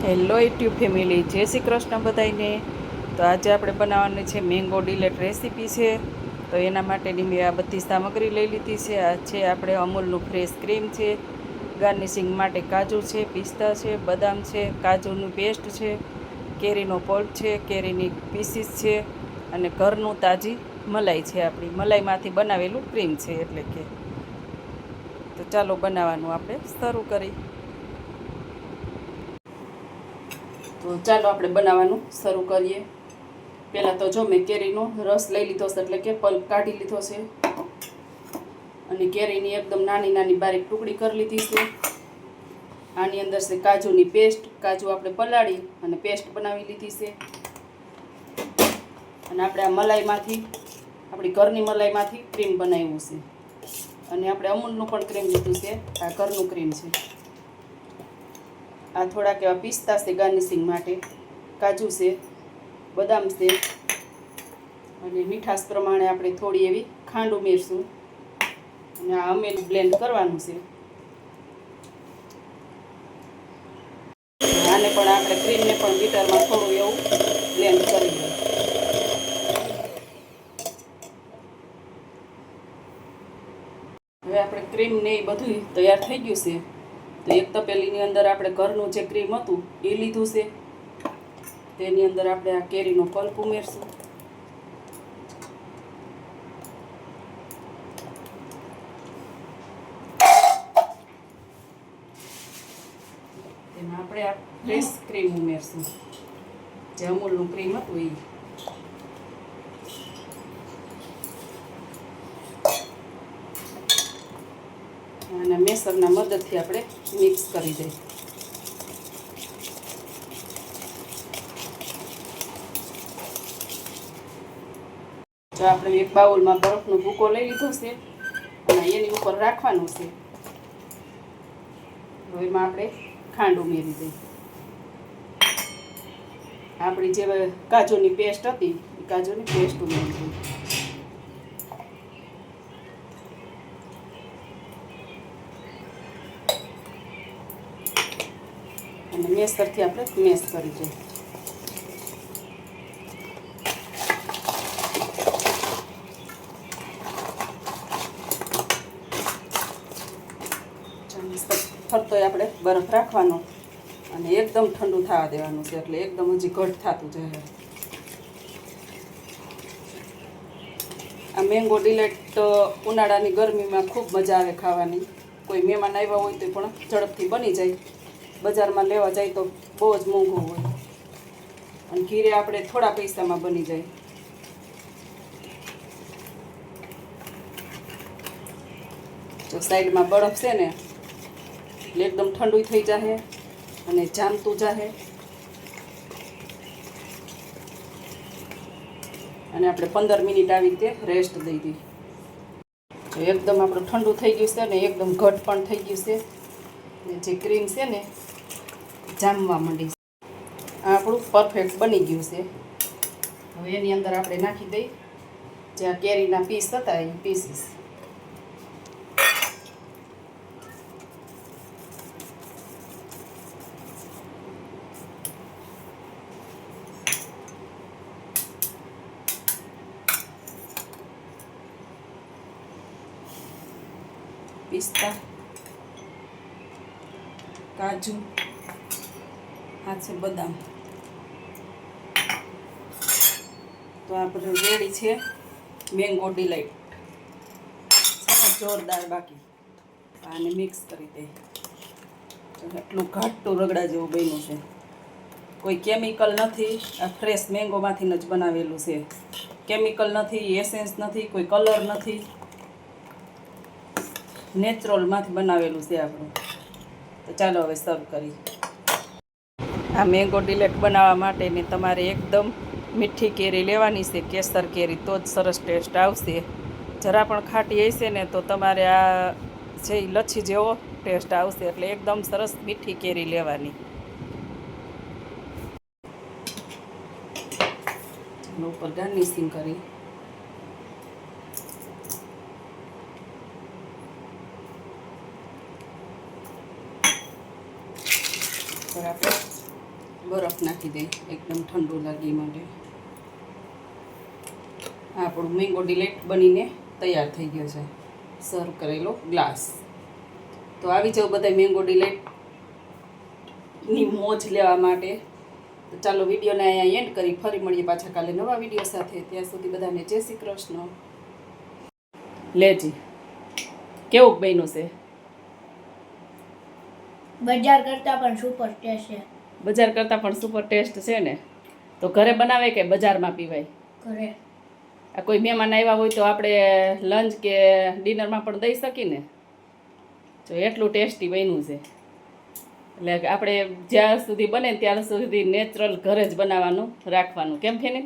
Hello YouTube family, જય શ્રી કૃષ્ણ બધાને. તો આજે આપણે બનાવવાની છે મેંગો ડિલેટ રેસીપી છે. તો એના માટેની મેં આ બધી સામગ્રી લઈ લીધી છે. આ છે આપણે અમૂલનું ફ્રેશ ક્રીમ છે, ગાર્નિશિંગ માટે કાજુ છે, પિસ્તા છે, બદામ છે, કાજુનું પેસ્ટ છે, કેરીનો પલ્પ છે, કેરીની પીસીસ છે અને ઘરનું તાજી મલાઈ છે. આપણી મલાઈમાંથી બનાવેલું ક્રીમ છે એટલે કે. તો ચાલો બનાવવાનું આપણે શરૂ કરી. તો ચાલો આપણે બનાવવાનું શરૂ કરીએ. પહેલાં તો જો મેં કેરીનો રસ લઈ લીધો છે, એટલે કે પલ્પ કાઢી લીધો છે અને કેરીની એકદમ નાની નાની બારીક ટુકડી કરી લીધી છે. આની અંદર છે કાજુની પેસ્ટ. કાજુ આપણે પલાળી અને પેસ્ટ બનાવી લીધી છે. અને આપણે આ મલાઈમાંથી, આપણી ઘરની મલાઈમાંથી ક્રીમ બનાવ્યું છે. અને આપણે અમૂલનું પણ ક્રીમ લીધું છે. આ ઘરનું ક્રીમ છે. આ થોડાક એવા પિસ્તા છે ગાર્નિશિંગ માટે, કાજુ છે, બદામ છે અને મીઠાશ પ્રમાણે આપણે થોડી એવી ખાંડ ઉમેરશું. અને આ અમેલું બ્લેન્ડ કરવાનું છે. આને પણ આપણે ક્રીમને પણ બીટરમાં થોડું એવું બ્લેન્ડ કરી દઈએ. હવે આપણે ક્રીમ ને એ બધું તૈયાર થઈ ગયું છે. તો એક તપેલીની અંદર આપણે ઘરનું જે ક્રીમ હતું એ લીધું છે. તેની અંદર આપણે આ કેરીનો પલ્પ ઉમેરશું. તેમાં આપણે આ ફ્રેશ ક્રીમ ઉમેરશું, જે અમૂલનું ક્રીમ હતું એ. અને મેસરના મદદથી આપણે મિક્સ કરી દઈએ. જો આપણે એક બાઉલમાં બરફનો ભૂકો લઈ લીધો છે અને એની ઉપર રાખવાનું છે. હવે એમાં આપણે ખાંડ ઉમેરી દઈએ. આપણી જે કાજુની પેસ્ટ હતી એ કાજુની પેસ્ટ ઉમેરી દઈએ. અને મેસરથી આપણે મેશ કરી દઈએ. ફરતોય આપણે બરફ રાખવાનો અને એકદમ ઠંડુ થવા દેવાનું છે, એટલે એકદમ હજી ઘટ થતું જાય. આ મેંગો ડિલેટ ઉનાળાની ગરમીમાં ખૂબ મજા આવે ખાવાની. કોઈ મહેમાન આવ્યા હોય તો પણ ઝડપથી બની જાય. બજારમાં લેવા જાય તો બહુ જ મોંઘું હોય અને ઘીરે આપણે થોડા પૈસામાં બની જાય. તો સાઈડમાં બરફ છે ને એટલે એકદમ ઠંડુ થઈ જાય અને જામતું જાય. અને આપણે 15 મિનિટ આવી રીતે રેસ્ટ દઈ દઈએ. તો એકદમ આપણું ઠંડુ થઈ ગયું છે ને એકદમ ઘટ પણ થઈ ગયું છે. જે ક્રીમ છે ને જામવા માંડી છે. આ આપણું પરફેક્ટ બની ગયું છે. હવે એની અંદર આપણે નાખી દઈએ જે આ કેરીના પીસ હતા એ પીસીસ. પિસ્તા, કાજુ, આ છે બદામ. તો આપણે રેડી છે મેંગો ડિલાઇટ. જોરદાર. બાકી આને મિક્સ કરી દઈએ. એટલું ઘાટું રગડા જેવું બન્યું છે. કોઈ કેમિકલ નથી. આ ફ્રેશ મેંગોમાંથી જ બનાવેલું છે. કેમિકલ નથી, એસેન્સ નથી, કોઈ કલર નથી, નેચરલમાંથી બનાવેલું છે આપણું. તો ચાલો હવે સર્વ કરીએ. આ મેંગો ડિલેટ બનાવવા માટેની તમારે એકદમ મીઠી કેરી લેવાની છે, કેસર કેરી, તો જ સરસ ટેસ્ટ આવશે. જરા પણ ખાટી હશે ને તો તમારે આ છે લચ્છી જેવો ટેસ્ટ આવશે. એટલે એકદમ સરસ મીઠી કેરી લેવાની. ઉપર ગાર્નિશિંગ કરી આપણે બરફ નાખી દઈ એકદમ ઠંડુ લાગે એ માટે. આપણું મેંગો ડિલેટ બનીને તૈયાર થઈ ગયો છે, સર્વ કરેલો ગ્લાસ. તો આવી જાઓ બધા મેંગો ડિલેટની મોજ લેવા માટે. તો ચાલો વિડીયોને અહીંયા એન્ડ કરી ફરી મળીએ પાછા કાલે નવા વિડીયો સાથે. ત્યાં સુધી બધાને જય શ્રી કૃષ્ણ. લેજી કેવું બન્યું છે? બજાર કરતાં પણ સુપર ટેસ્ટ છે. બજાર કરતાં પણ સુપર ટેસ્ટ છે ને? તો ઘરે બનાવે કે બજારમાં પીવાય? ઘરે. આ કોઈ મહેમાન આવ્યા હોય તો આપણે લંચ કે ડિનરમાં પણ દઈ શકીએ ને. જો એટલું ટેસ્ટી બન્યું છે. એટલે આપણે જ્યાં સુધી બને ત્યાં સુધી નેચરલ ઘરે જ બનાવવાનું રાખવાનું. કેમ ફેને?